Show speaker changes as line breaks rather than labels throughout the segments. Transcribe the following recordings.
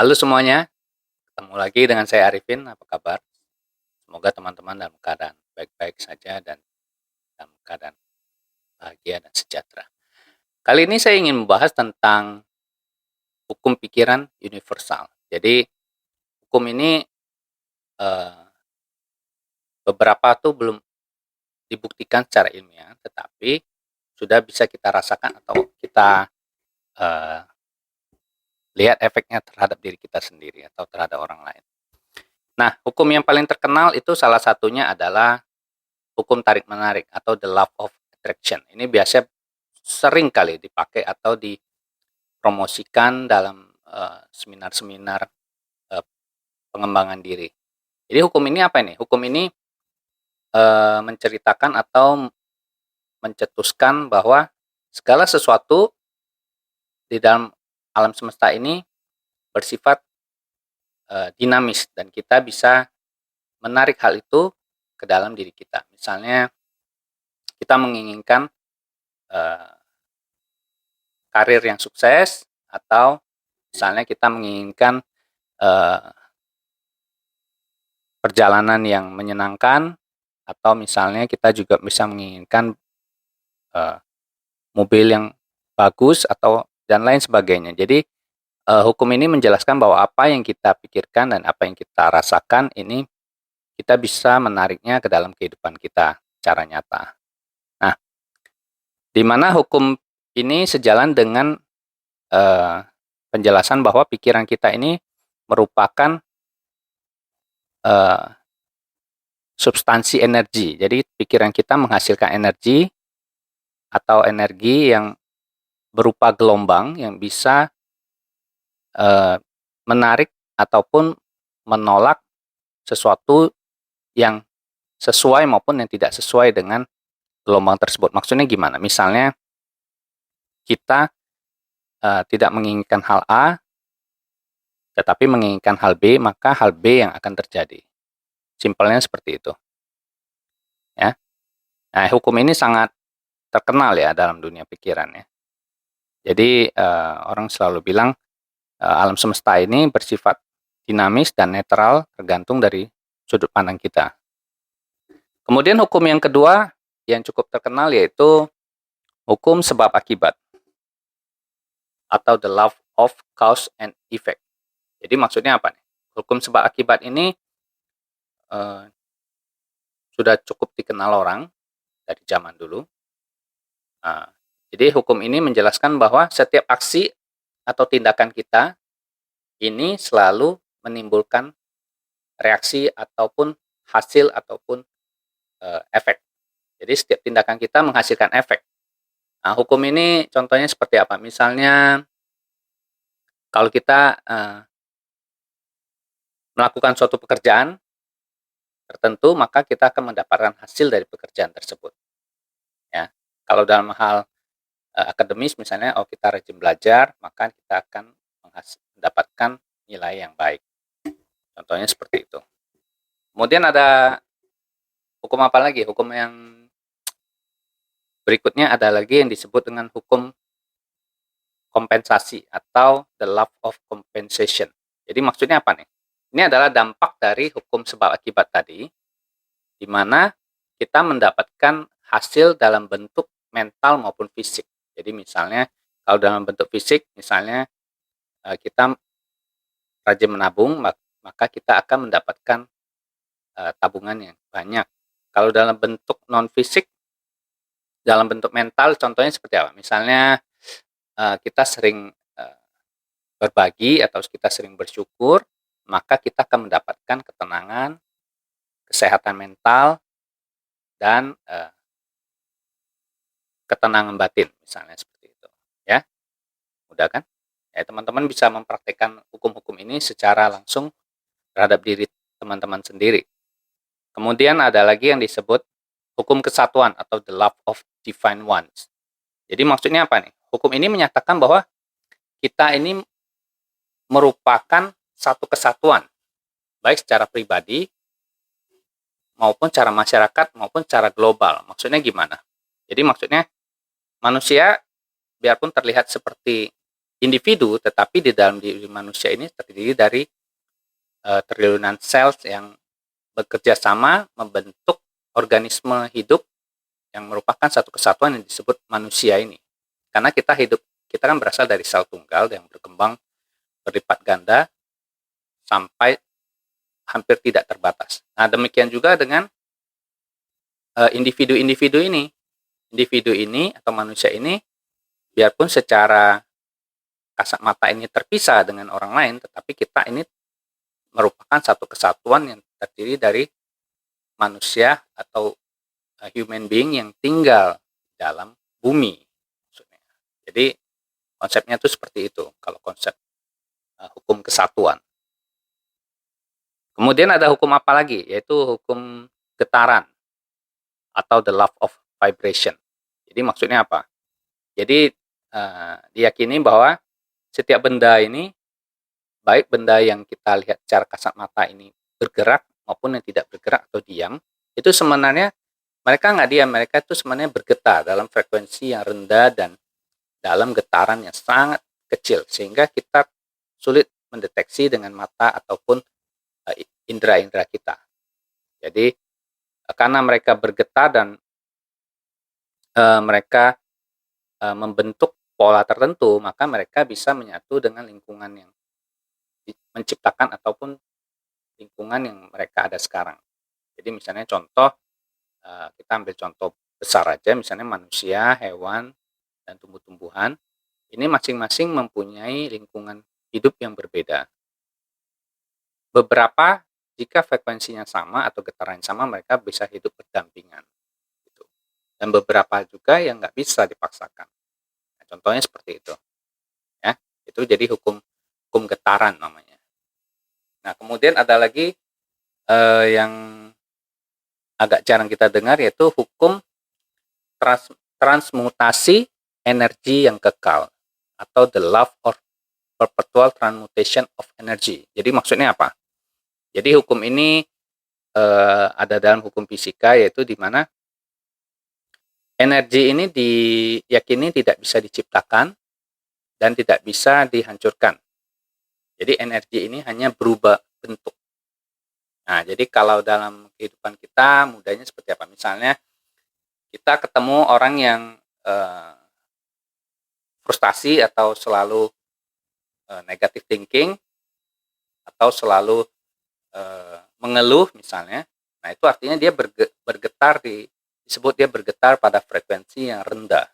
Halo semuanya, ketemu lagi dengan saya Arifin. Apa kabar? Semoga teman-teman dalam keadaan baik-baik saja dan dalam keadaan bahagia dan sejahtera. Kali ini saya ingin membahas tentang hukum pikiran universal. Jadi, hukum ini eh, beberapa tuh belum dibuktikan secara ilmiah, tetapi sudah bisa kita rasakan atau kita eh, lihat efeknya terhadap diri kita sendiri atau terhadap orang lain. Nah, hukum yang paling terkenal itu salah satunya adalah hukum tarik-menarik atau the law of attraction. Ini biasanya sering kali dipakai atau dipromosikan dalam seminar-seminar pengembangan diri. Jadi hukum ini apa ini? Hukum ini menceritakan atau mencetuskan bahwa segala sesuatu di dalam alam semesta ini bersifat dinamis dan kita bisa menarik hal itu ke dalam diri kita. Misalnya kita menginginkan karir yang sukses, atau misalnya kita menginginkan perjalanan yang menyenangkan, atau misalnya kita juga bisa menginginkan mobil yang bagus atau dan lain sebagainya. Jadi hukum ini menjelaskan bahwa apa yang kita pikirkan dan apa yang kita rasakan ini kita bisa menariknya ke dalam kehidupan kita secara nyata. Nah, di mana hukum ini sejalan dengan penjelasan bahwa pikiran kita ini merupakan substansi energi. Jadi pikiran kita menghasilkan energi atau energi yang berupa gelombang yang bisa menarik ataupun menolak sesuatu yang sesuai maupun yang tidak sesuai dengan gelombang tersebut. Maksudnya gimana? Misalnya kita tidak menginginkan hal A, tetapi menginginkan hal B, maka hal B yang akan terjadi. Simpelnya seperti itu. Ya. Nah, hukum ini sangat terkenal ya dalam dunia pikiran ya. Jadi orang selalu bilang alam semesta ini bersifat dinamis dan netral tergantung dari sudut pandang kita. Kemudian hukum yang kedua yang cukup terkenal yaitu hukum sebab akibat atau the law of cause and effect. Jadi maksudnya apa nih? Hukum sebab akibat ini sudah cukup dikenal orang dari zaman dulu. Jadi hukum ini menjelaskan bahwa setiap aksi atau tindakan kita ini selalu menimbulkan reaksi ataupun hasil ataupun efek. Jadi setiap tindakan kita menghasilkan efek. Nah, hukum ini contohnya seperti apa? Misalnya kalau kita melakukan suatu pekerjaan tertentu, maka kita akan mendapatkan hasil dari pekerjaan tersebut. Ya, kalau dalam hal akademis misalnya, kita rajin belajar, maka kita akan mendapatkan nilai yang baik. Contohnya seperti itu. Kemudian ada hukum apa lagi? Hukum yang berikutnya ada lagi yang disebut dengan hukum kompensasi atau the law of compensation. Jadi maksudnya apa nih? Ini adalah dampak dari hukum sebab akibat tadi, di mana kita mendapatkan hasil dalam bentuk mental maupun fisik. Jadi misalnya kalau dalam bentuk fisik, misalnya kita rajin menabung, maka kita akan mendapatkan tabungan yang banyak. Kalau dalam bentuk non fisik, dalam bentuk mental, contohnya seperti apa? Misalnya kita sering berbagi atau kita sering bersyukur, maka kita akan mendapatkan ketenangan, kesehatan mental, dan ketenangan batin, misalnya seperti itu. Ya, mudah kan? Ya, teman-teman bisa mempraktikkan hukum-hukum ini secara langsung terhadap diri teman-teman sendiri. Kemudian ada lagi yang disebut hukum kesatuan atau the law of divine ones. Jadi maksudnya apa nih? Hukum ini menyatakan bahwa kita ini merupakan satu kesatuan, baik secara pribadi maupun secara masyarakat maupun secara global. Maksudnya gimana? Jadi maksudnya manusia biarpun terlihat seperti individu, tetapi di dalam diri manusia ini terdiri dari triliunan sel yang bekerja sama membentuk organisme hidup yang merupakan satu kesatuan yang disebut manusia ini. Karena kita kan berasal dari sel tunggal yang berkembang berlipat ganda sampai hampir tidak terbatas. Nah, demikian juga dengan individu-individu ini. Individu ini atau manusia ini, biarpun secara kasat mata ini terpisah dengan orang lain, tetapi kita ini merupakan satu kesatuan yang terdiri dari manusia atau human being yang tinggal dalam bumi. Jadi konsepnya itu seperti itu, kalau konsep hukum kesatuan. Kemudian ada hukum apa lagi? Yaitu hukum getaran atau the law of vibration. Jadi maksudnya apa? Jadi diyakini bahwa setiap benda ini, baik benda yang kita lihat secara kasat mata ini bergerak maupun yang tidak bergerak atau diam, itu sebenarnya mereka nggak diam, mereka itu sebenarnya bergetar dalam frekuensi yang rendah dan dalam getaran yang sangat kecil, sehingga kita sulit mendeteksi dengan mata ataupun indera-indera kita. Jadi karena mereka bergetar dan mereka membentuk pola tertentu, maka mereka bisa menyatu dengan lingkungan yang menciptakan ataupun lingkungan yang mereka ada sekarang. Jadi misalnya contoh, kita ambil contoh besar aja, misalnya manusia, hewan, dan tumbuh-tumbuhan, ini masing-masing mempunyai lingkungan hidup yang berbeda. Beberapa, jika frekuensinya sama atau getaran sama, mereka bisa hidup berdampingan. Gitu. Dan beberapa juga yang nggak bisa dipaksakan. Nah, contohnya seperti itu. Ya, itu jadi hukum getaran namanya. Nah, kemudian ada lagi yang agak jarang kita dengar, yaitu hukum transmutasi energi yang kekal atau the law of perpetual transmutation of energy. Jadi maksudnya apa? Jadi hukum ini ada dalam hukum fisika, yaitu di mana energi ini diyakini tidak bisa diciptakan dan tidak bisa dihancurkan. Jadi energi ini hanya berubah bentuk. Nah, jadi kalau dalam kehidupan kita mudahnya seperti apa? Misalnya kita ketemu orang yang frustasi atau selalu negative thinking atau selalu mengeluh misalnya. Nah, itu artinya dia bergetar disebut dia bergetar pada frekuensi yang rendah.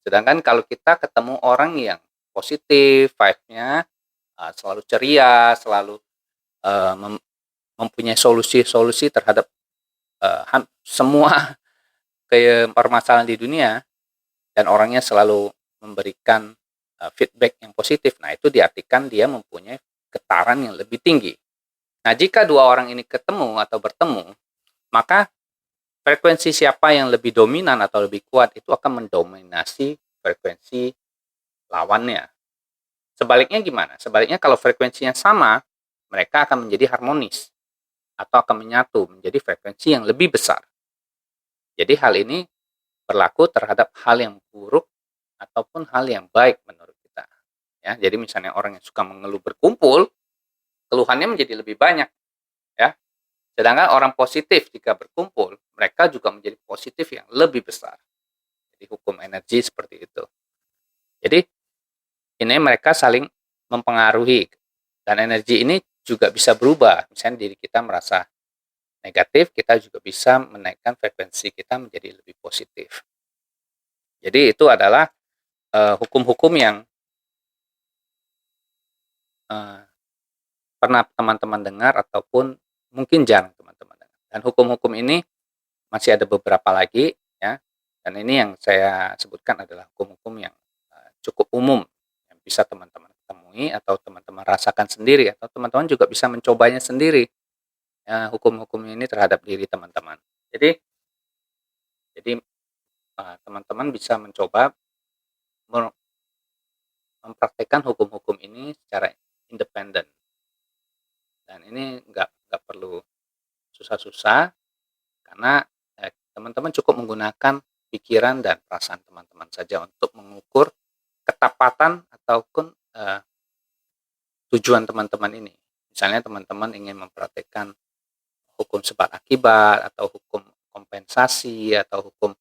Sedangkan kalau kita ketemu orang yang positif, vibe-nya selalu ceria, selalu mempunyai solusi-solusi terhadap semua permasalahan di dunia, dan orangnya selalu memberikan feedback yang positif. Nah, itu diartikan dia mempunyai getaran yang lebih tinggi. Nah, jika dua orang ini ketemu atau bertemu, maka frekuensi siapa yang lebih dominan atau lebih kuat itu akan mendominasi frekuensi lawannya. Sebaliknya gimana? Sebaliknya kalau frekuensinya sama, mereka akan menjadi harmonis atau akan menyatu menjadi frekuensi yang lebih besar. Jadi hal ini berlaku terhadap hal yang buruk ataupun hal yang baik menurut kita. Ya, jadi misalnya orang yang suka mengeluh berkumpul, keluhannya menjadi lebih banyak. Ya, sedangkan orang positif jika berkumpul, mereka juga menjadi positif yang lebih besar. Jadi hukum energi seperti itu. Jadi ini mereka saling mempengaruhi, dan energi ini juga bisa berubah. Misalnya diri kita merasa negatif, kita juga bisa menaikkan frekuensi kita menjadi lebih positif. Jadi itu adalah hukum-hukum yang pernah teman-teman dengar ataupun mungkin jarang teman-teman dengar. Dan hukum-hukum ini masih ada beberapa lagi, ya. Dan ini yang saya sebutkan adalah hukum-hukum yang cukup umum yang bisa teman-teman temui atau teman-teman rasakan sendiri, atau teman-teman juga bisa mencobanya sendiri. Ya, hukum-hukum ini terhadap diri teman-teman. Jadi teman-teman bisa mencoba mempraktekkan hukum-hukum ini secara independen. Dan ini nggak perlu susah-susah, karena teman-teman cukup menggunakan pikiran dan perasaan teman-teman saja untuk mengukur ketepatan ataupun tujuan teman-teman ini. Misalnya teman-teman ingin mempraktekkan hukum sebab akibat atau hukum kompensasi atau hukum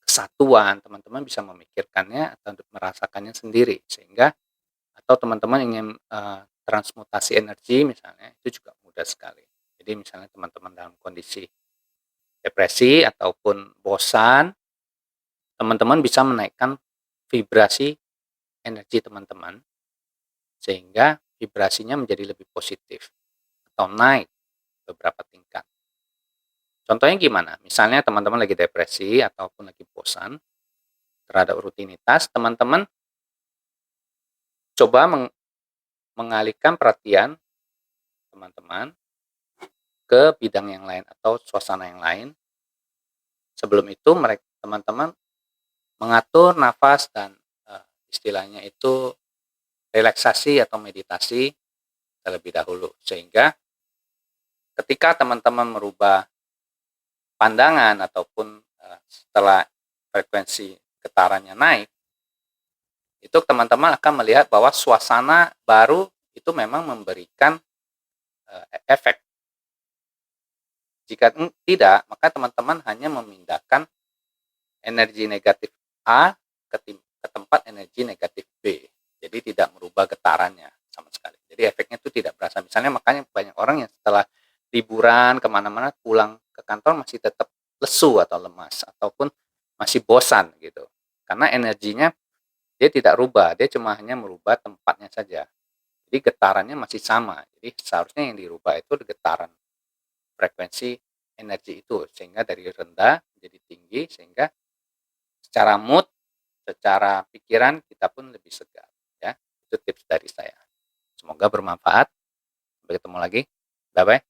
kesatuan, teman-teman bisa memikirkannya atau merasakannya sendiri, sehingga atau teman-teman ingin transmutasi energi misalnya, itu juga mudah sekali. Jadi misalnya teman-teman dalam kondisi depresi ataupun bosan, teman-teman bisa menaikkan vibrasi energi teman-teman sehingga vibrasinya menjadi lebih positif atau naik beberapa tingkat. Contohnya gimana? Misalnya teman-teman lagi depresi ataupun lagi bosan terhadap rutinitas, teman-teman coba mengalihkan perhatian teman-teman ke bidang yang lain atau suasana yang lain. Sebelum itu teman-teman mengatur nafas dan istilahnya itu relaksasi atau meditasi terlebih dahulu, sehingga ketika teman-teman merubah pandangan ataupun setelah frekuensi getarannya naik, itu teman-teman akan melihat bahwa suasana baru itu memang memberikan efek. Jika tidak, maka teman-teman hanya memindahkan energi negatif A ke tempat energi negatif B. Jadi tidak merubah getarannya sama sekali. Jadi efeknya itu tidak berasa. Misalnya makanya banyak orang yang setelah liburan kemana-mana pulang ke kantor masih tetap lesu atau lemas ataupun masih bosan gitu. Karena energinya dia tidak rubah, dia cuma hanya merubah tempatnya saja. Jadi getarannya masih sama. Jadi seharusnya yang dirubah itu getaran frekuensi energi itu, sehingga dari rendah menjadi tinggi, sehingga secara mood, secara pikiran kita pun lebih segar ya. Itu tips dari saya. Semoga bermanfaat. Sampai ketemu lagi. Bye bye.